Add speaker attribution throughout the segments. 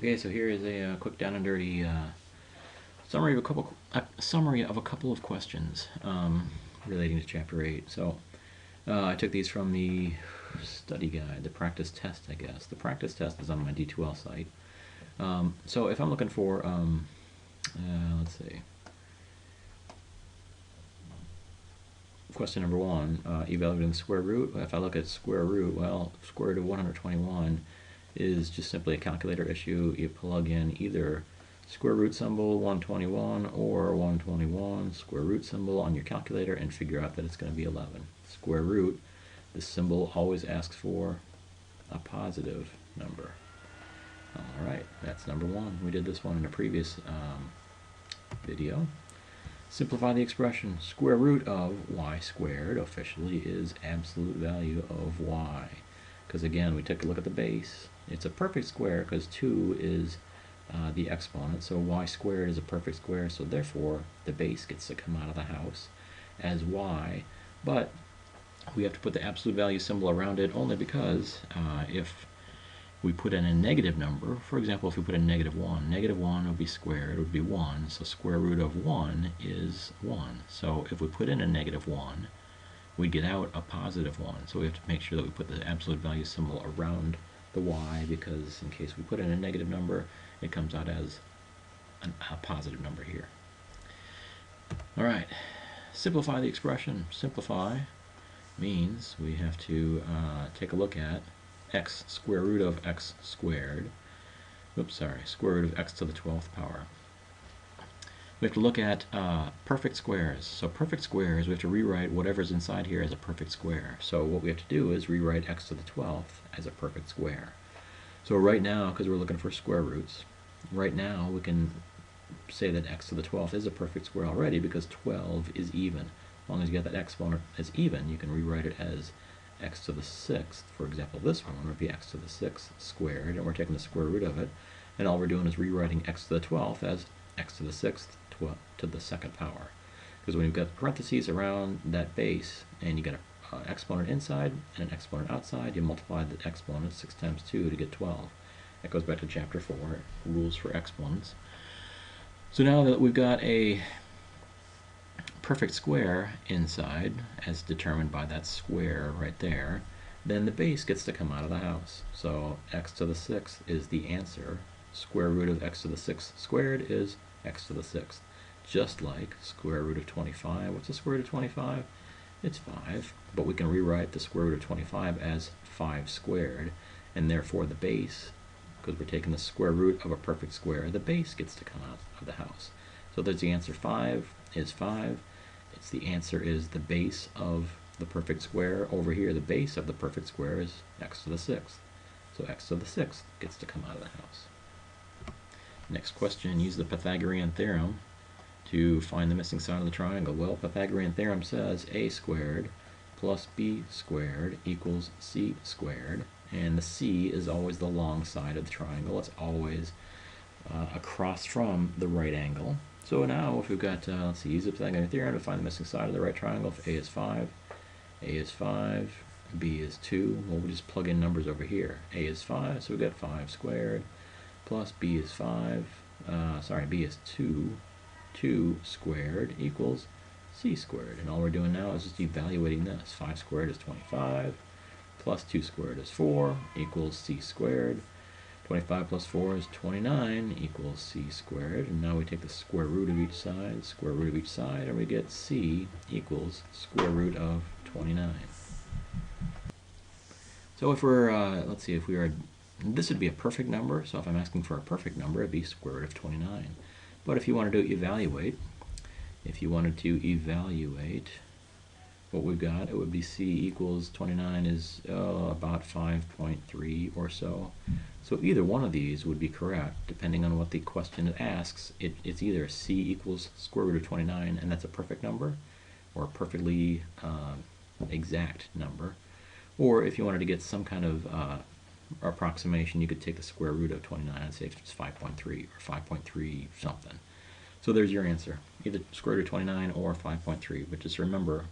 Speaker 1: Okay, so here is a quick down and dirty summary of a couple of questions relating to Chapter 8. So I took these from the study guide, the practice test, I guess. The practice test is on my D2L site. So if I'm looking for, let's see, question number 1, evaluating the square root. If I look at square root, well, square root of 121 is just simply a calculator issue. You plug in either square root symbol 121 or 121 square root symbol on your calculator and figure out that it's going to be 11. Square root, the symbol always asks for a positive number. Alright, that's number 1. We did this one in a previous video. Simplify the expression. Square root of y squared officially is absolute value of y. Because again, we took a look at the base. It's a perfect square because 2 is the exponent, so y squared is a perfect square, so therefore the base gets to come out of the house as y, but we have to put the absolute value symbol around it only because if we put in a negative number, for example, if we put in negative 1 would be squared, would be 1, so square root of 1 is 1. So if we put in a negative 1, we get out a positive 1. So we have to make sure that we put the absolute value symbol around the y, because in case we put in a negative number, it comes out as a positive number here. Alright, simplify the expression. Simplify means we have to take a look at x square root of x squared. Oops, sorry, square root of x to the 12th power. We have to look at perfect squares. So perfect squares, we have to rewrite whatever's inside here as a perfect square. So what we have to do is rewrite x to the 12th as a perfect square. So right now, because we're looking for square roots, right now we can say that x to the 12th is a perfect square already because 12 is even. As long as you get that exponent as even, you can rewrite it as x to the 6th. For example, this one would be x to the 6th squared, and we're taking the square root of it, and all we're doing is rewriting x to the 12th as x to the 6th to the 2nd power. Because when you've got parentheses around that base, and you got an exponent inside and an exponent outside, you multiply the exponent 6 times 2 to get 12. That goes back to chapter 4, rules for exponents. So now that we've got a perfect square inside, as determined by that square right there, then the base gets to come out of the house. So x to the 6th is the answer. Square root of x to the 6th squared is x to the 6th. Just like square root of 25. What's the square root of 25? It's 5. But we can rewrite the square root of 25 as 5 squared, and therefore the base, because we're taking the square root of a perfect square, the base gets to come out of the house. So there's the answer. 5 is 5. It's the answer is the base of the perfect square. Over here, the base of the perfect square is x to the 6th. So x to the 6th gets to come out of the house. Next question, use the Pythagorean theorem to find the missing side of the triangle. Well, Pythagorean theorem says a squared plus b squared equals c squared, and the c is always the long side of the triangle. It's always across from the right angle. So now if we've got, let's see, use the Pythagorean theorem to find the missing side of the right triangle. If a is 5, b is 2, well, we'll just plug in numbers over here. A is 5, so we've got 5 squared, plus b is b is 2, 2 squared equals c squared. And all we're doing now is just evaluating this. 5 squared is 25, plus 2 squared is 4, equals c squared. 25 plus 4 is 29, equals c squared. And now we take the square root of each side, and we get c equals square root of 29. So if we're, let's see, if we are, this would be a perfect number, so if I'm asking for a perfect number, it'd be square root of 29. But if you wanted to evaluate, what we've got, it would be c equals 29 is about 5.3 or so. So either one of these would be correct, depending on what the question asks. It's either c equals square root of 29, and that's a perfect number, or a perfectly exact number. Or if you wanted to get some kind of approximation, you could take the square root of 29 and say it's 5.3 or 5.3 something. So there's your answer, either square root of 29 or 5.3, but just remember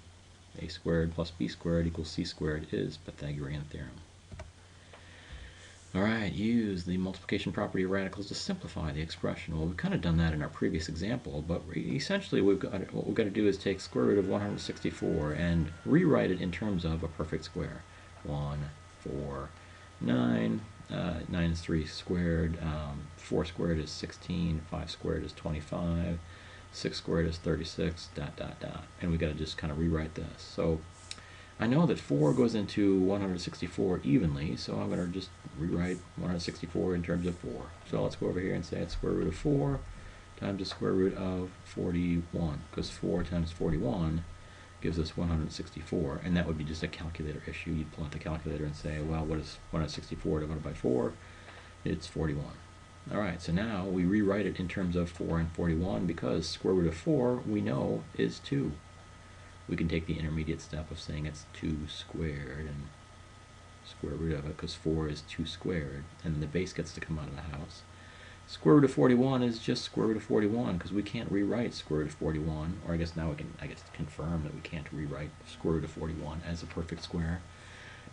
Speaker 1: a squared plus b squared equals c squared is Pythagorean theorem. Alright, use the multiplication property of radicals to simplify the expression. Well, we've kind of done that in our previous example, but essentially what we've got to do is take square root of 164 and rewrite it in terms of a perfect square. 1, 4, 9, 9 is 3 squared, 4 squared is 16, 5 squared is 25, 6 squared is 36, dot, dot, dot. And we've got to just kind of rewrite this. So I know that 4 goes into 164 evenly, so I'm going to just rewrite 164 in terms of 4. So let's go over here and say it's square root of 4 times the square root of 41, because 4 times 41 gives us 164, and that would be just a calculator issue. You'd pull out the calculator and say, well, what is 164 divided by 4? It's 41. Alright, so now we rewrite it in terms of 4 and 41 because square root of 4 we know is 2. We can take the intermediate step of saying it's 2 squared and square root of it, because 4 is 2 squared, and the base gets to come out of the house. Square root of 41 is just square root of 41, because we can't rewrite square root of 41, or I guess now we can confirm that we can't rewrite square root of 41 as a perfect square.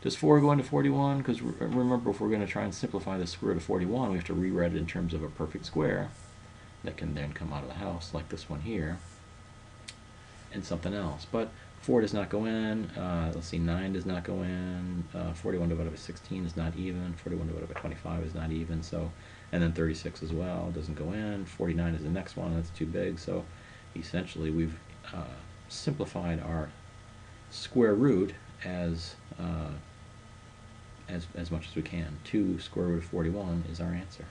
Speaker 1: Does 4 go into 41? Because remember, if we're going to try and simplify the square root of 41, we have to rewrite it in terms of a perfect square that can then come out of the house, like this one here, and something else. But 4 does not go in. Let's see, 9 does not go in. 41 divided by 16 is not even. 41 divided by 25 is not even. So, and then 36 as well doesn't go in. 49 is the next one. That's too big. So essentially we've simplified our square root as much as we can. 2 square root of 41 is our answer.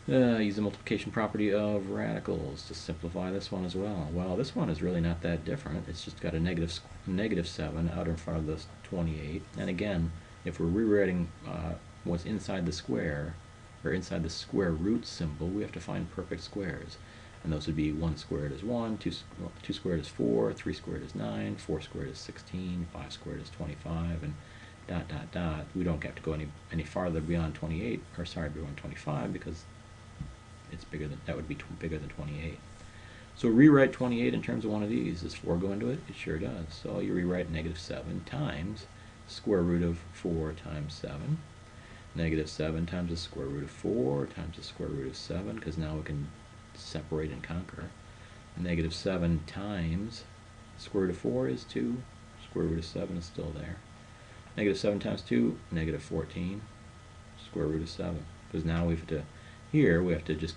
Speaker 1: Use the multiplication property of radicals to simplify this one as well. Well, this one is really not that different. It's just got a negative 7 out in front of this 28. And again, if we're rewriting what's inside the square, or inside the square root symbol, we have to find perfect squares. And those would be 1 squared is 1, 2 squared is 4, 3 squared is 9, 4 squared is 16, 5 squared is 25, and dot, dot, dot. We don't have to go any farther beyond 28, or sorry, beyond 25, because it's bigger than, that would be bigger than 28. So rewrite 28 in terms of one of these. Does 4 go into it? It sure does. So you rewrite negative 7 times square root of 4 times 7. Negative 7 times the square root of 4 times the square root of 7, because now we can separate and conquer. Negative 7 times square root of 4 is 2. Square root of 7 is still there. Negative 7 times 2, negative 14. Square root of 7. Because now we have to, here we have to just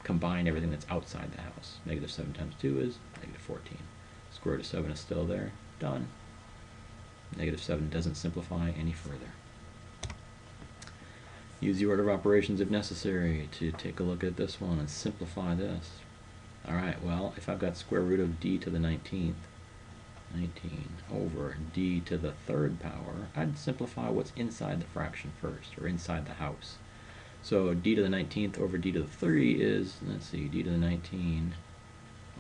Speaker 1: combine everything that's outside the house. Negative 7 times 2 is negative 14. Square root of 7 is still there. Done. Negative 7 doesn't simplify any further. Use the order of operations if necessary to take a look at this one and simplify this. Alright, well, if I've got square root of d to the 19th, 19 over d to the 3rd power, I'd simplify what's inside the fraction first, or inside the house. So d to the 19th over d to the 3 is, let's see, d to the 19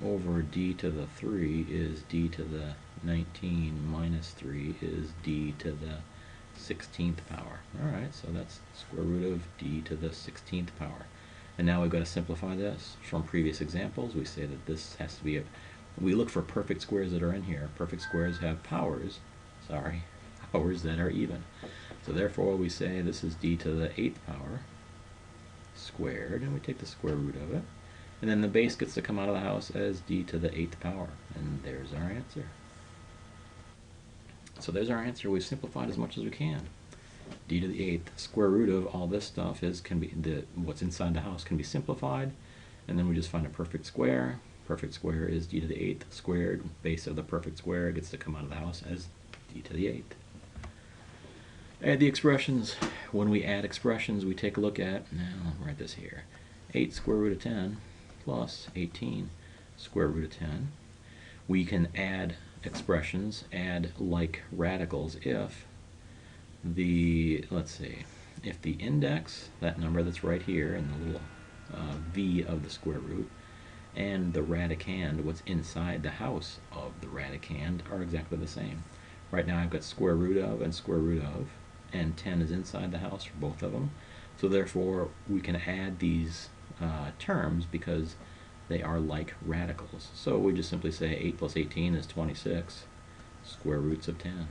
Speaker 1: over d to the 3 is d to the 19 minus 3 is d to the 16th power. Alright, so that's square root of d to the 16th power. And now we've got to simplify this. From previous examples, we say that this has to be we look for perfect squares that are in here. Perfect squares have powers that are even. So therefore we say this is d to the 8th power squared, and we take the square root of it. And then the base gets to come out of the house as d to the 8th power. And there's our answer. So there's our answer. We've simplified as much as we can. D to the 8th. Square root of all this stuff what's inside the house can be simplified, and then we just find a perfect square. Perfect square is d to the 8th squared. Base of the perfect square gets to come out of the house as d to the 8th. Add the expressions. When we add expressions, we take a look at, now I'll write this here, 8 square root of 10 plus 18 square root of 10. We can add expressions, add like radicals if if the index, that number that's right here in the little v of the square root, and the radicand, what's inside the house of the radicand, are exactly the same. Right now I've got square root of and square root of, and 10 is inside the house for both of them. So therefore we can add these terms because they are like radicals. So we just simply say 8 plus 18 is 26 square roots of 10.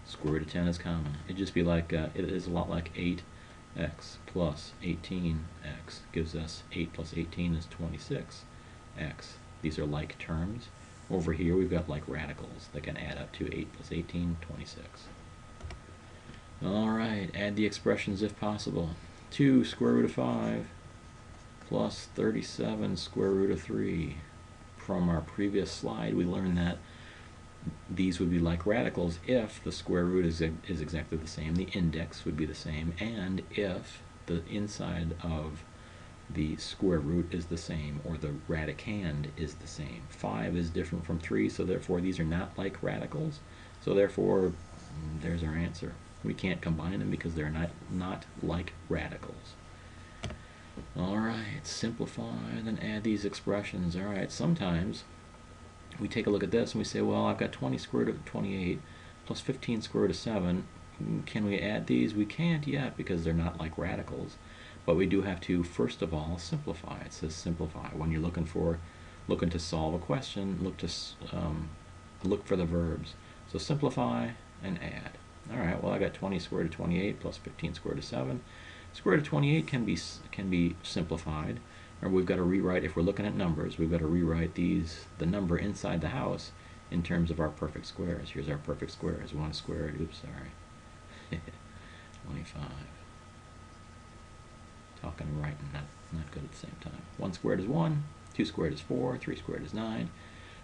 Speaker 1: Square root of 10 is common. It'd just be like, it is a lot like 8x plus 18x gives us 8 plus 18 is 26x. These are like terms. Over here we've got like radicals that can add up to 8 plus 18, 26. Alright, add the expressions if possible. 2 square root of 5 plus 37 square root of 3. From our previous slide we learned that these would be like radicals if the square root is exactly the same, the index would be the same, and if the inside of the square root is the same, or the radicand is the same. 5 is different from 3, so therefore these are not like radicals, so therefore there's our answer. We can't combine them because they're not like radicals. Alright, simplify, then add these expressions. Alright, sometimes we take a look at this and we say, well, I've got 20 square root of 28 plus 15 square root of 7. Can we add these? We can't yet because they're not like radicals. But we do have to, first of all, simplify. It says simplify. When you're looking to solve a question, look for the verbs. So simplify and add. Alright, well, I got 20 square root of 28 plus 15 square root of 7. Square root of 28 can be simplified. Or we've got to rewrite, if we're looking at numbers, we've got to rewrite the number inside the house in terms of our perfect squares. Here's our perfect squares. 1 squared, oops, sorry. 25. Talking and writing, not good at the same time. 1 squared is 1, 2 squared is 4, 3 squared is 9,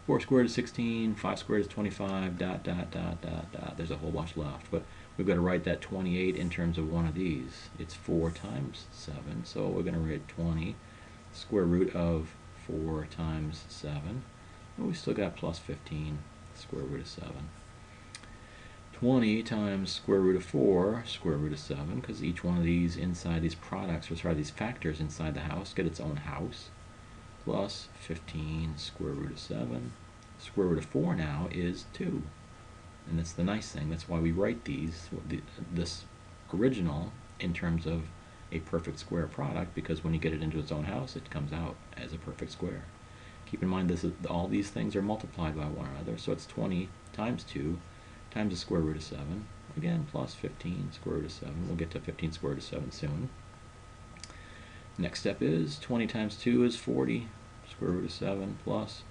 Speaker 1: 4 squared is 16, 5 squared is 25, dot, dot, dot, dot, dot. There's a whole bunch left, but we've got to write that 28 in terms of one of these. It's 4 times 7, so we're going to write 20 square root of 4 times 7. And we still got plus 15 square root of 7. 20 times square root of 4 square root of 7, because each one of these inside these products, or sorry, these factors inside the house get its own house, plus 15 square root of 7. Square root of 4 now is 2. And that's the nice thing. That's why we write this original in terms of a perfect square product, because when you get it into its own house, it comes out as a perfect square. Keep in mind all these things are multiplied by one another, so it's 20 times 2 times the square root of 7, again, plus 15 square root of 7. We'll get to 15 square root of 7 soon. Next step is 20 times 2 is 40 square root of 7 plus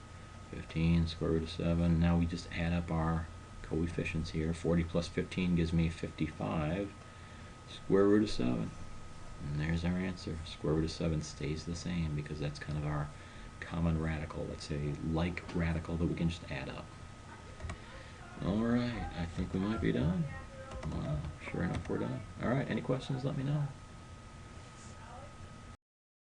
Speaker 1: 15 square root of 7. Now we just add up our coefficients here. 40 plus 15 gives me 55 square root of 7. And there's our answer. Square root of 7 stays the same because that's kind of our common radical. Let's say like radical that we can just add up. Alright, I think we might be done. Wow, sure enough we're done. Alright, any questions, let me know.